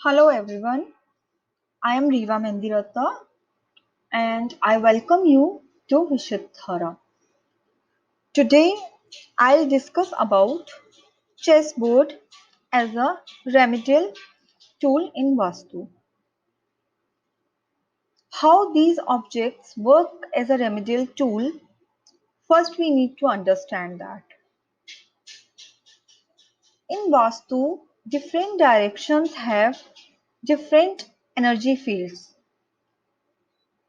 Hello everyone, I am Riva Mendiratta and I welcome you to Vishuddhara. Today I'll discuss about chessboard as a remedial tool in Vastu. How these objects work as a remedial tool, first we need to understand that. In Vastu, different directions have different energy fields,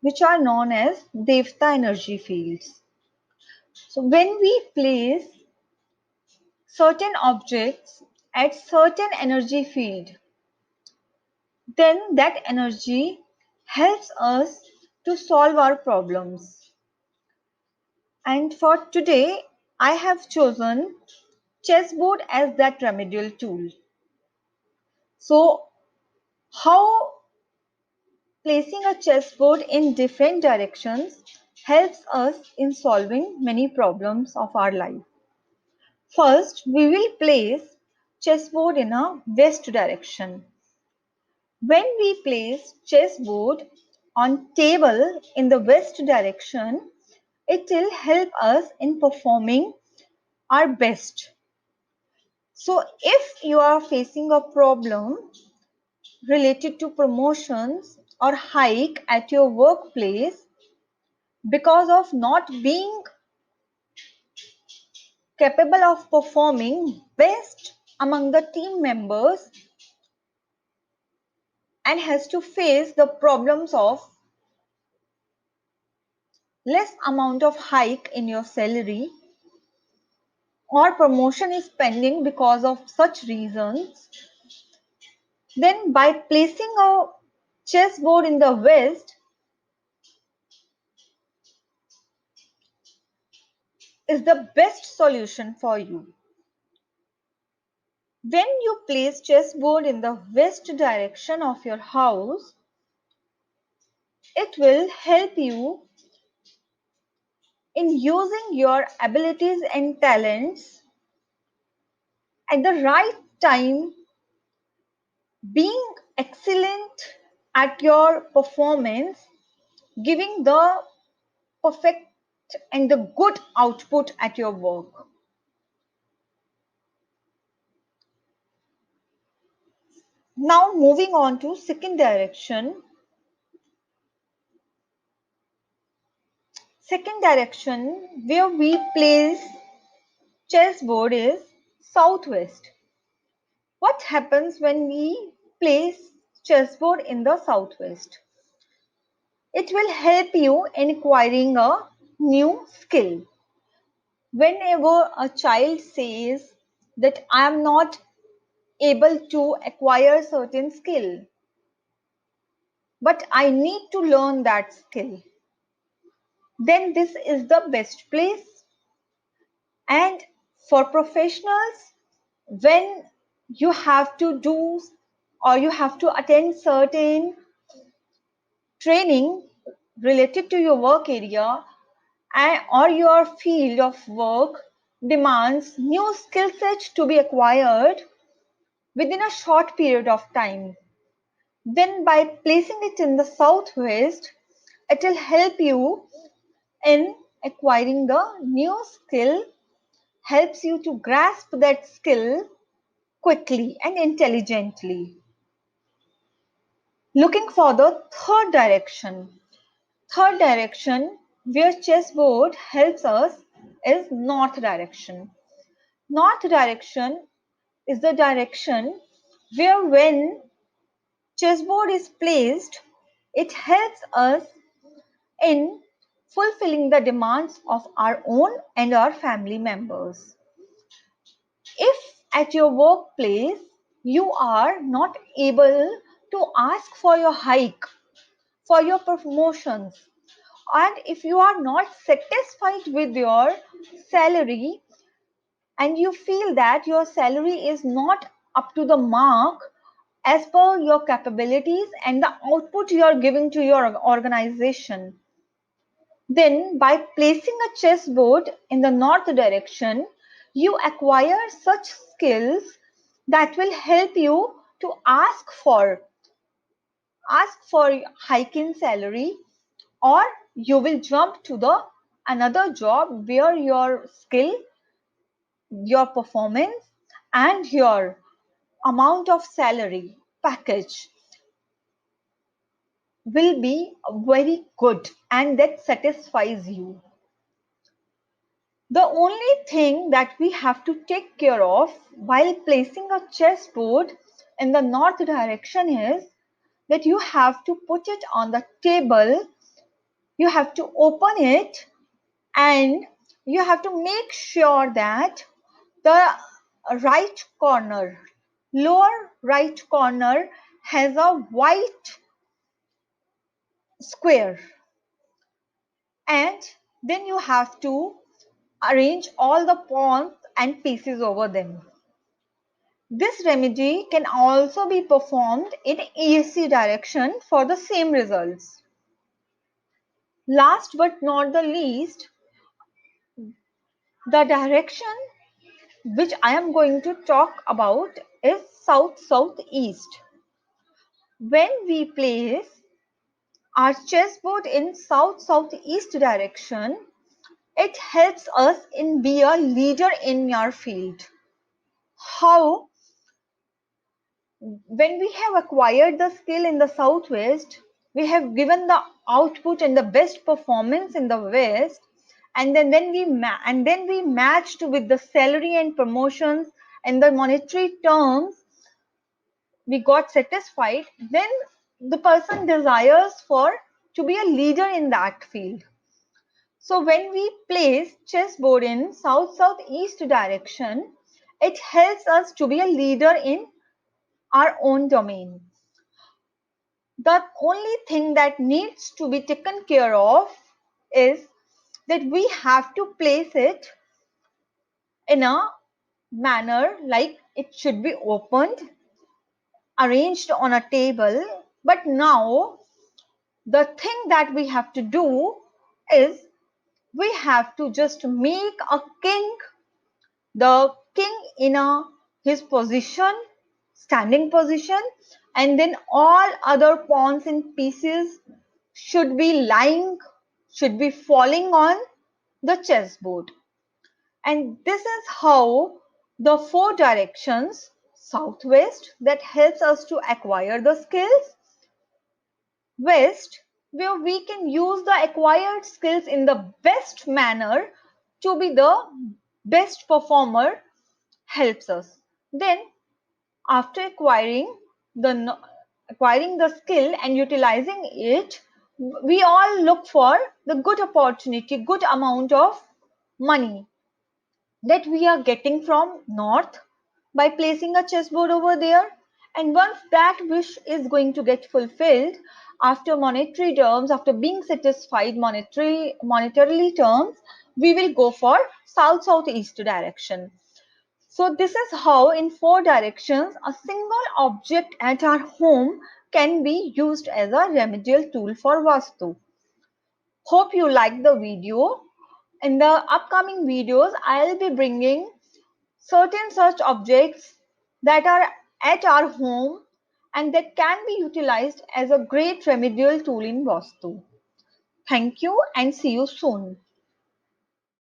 which are known as Devta energy fields. So when we place certain objects at certain energy field, then that energy helps us to solve our problems. And for today, I have chosen chessboard as that remedial tool. So how placing a chessboard in different directions helps us in solving many problems of our life. First, we will place chessboard in a west direction. When we place chessboard on table in the west direction, it will help us in performing our best. So if you are facing a problem related to promotions or hike at your workplace because of not being capable of performing best among the team members and has to face the problems of less amount of hike in your salary or promotion is pending because of such reasons, then by placing a chessboard in the west is the best solution for you. When you place chessboard in the west direction of your house, it will help you in using your abilities and talents at the right time, being excellent at your performance, giving the perfect and the good output at your work. Now moving on to second direction. Second direction where we place chessboard is southwest. What happens when we place chessboard in the southwest? It will help you in acquiring a new skill. Whenever a child says that I am not able to acquire certain skill, but I need to learn that skill, then this is the best place. And for professionals, when you have to do or you have to attend certain training related to your work area or your field of work demands new skill sets to be acquired within a short period of time, then by placing it in the southwest, it will help you in acquiring the new skill, helps you to grasp that skill quickly and intelligently. Looking for the third direction where chessboard helps us is north direction. North direction is the direction where when chessboard is placed, it helps us in fulfilling the demands of our own and our family members. If at your workplace you are not able to ask for your hike, for your promotions, and if you are not satisfied with your salary and you feel that your salary is not up to the mark as per your capabilities and the output you are giving to your organization, then by placing a chessboard in the north direction, you acquire such skills that will help you to ask for hike in salary, or you will jump to the another job where your skill, your performance, and your amount of salary package will be very good and that satisfies you. The only thing that we have to take care of while placing a chessboard in the north direction is that you have to put it on the table, you have to open it, and you have to make sure that the right corner, lower right corner, has a white square, and then you have to arrange all the pawns and pieces over them. This remedy can also be performed in ESC direction for the same results. Last but not the least, the direction which I am going to talk about is south-southeast. When we place our chessboard in south-southeast direction, it helps us in be a leader in your field. How? When we have acquired the skill in the southwest, we have given the output and the best performance in the west, and then we matched with the salary and promotions and the monetary terms, we got satisfied, then the person desires for to be a leader in that field. So when we place chessboard in south-southeast direction, it helps us to be a leader in our own domain. The only thing that needs to be taken care of is that we have to place it in a manner like it should be opened, arranged on a table. But now the thing that we have to do is we have to just make a king, the king in his position, standing position, and then all other pawns and pieces should be lying, should be falling on the chessboard. And this is how the four directions, southwest, that helps us to acquire the skills, west, where we can use the acquired skills in the best manner to be the best performer, helps us. Then after acquiring the skill and utilizing it, we all look for the good opportunity, good amount of money that we are getting from north by placing a chessboard over there. And once that wish is going to get fulfilled, after monetary terms, after being satisfied monetarily terms, we will go for south southeast direction. So this is how in four directions a single object at our home can be used as a remedial tool for Vastu. Hope you liked the video. In the upcoming videos, I'll be bringing certain such objects that are at our home and that can be utilized as a great remedial tool in Vastu. Thank you and see you soon.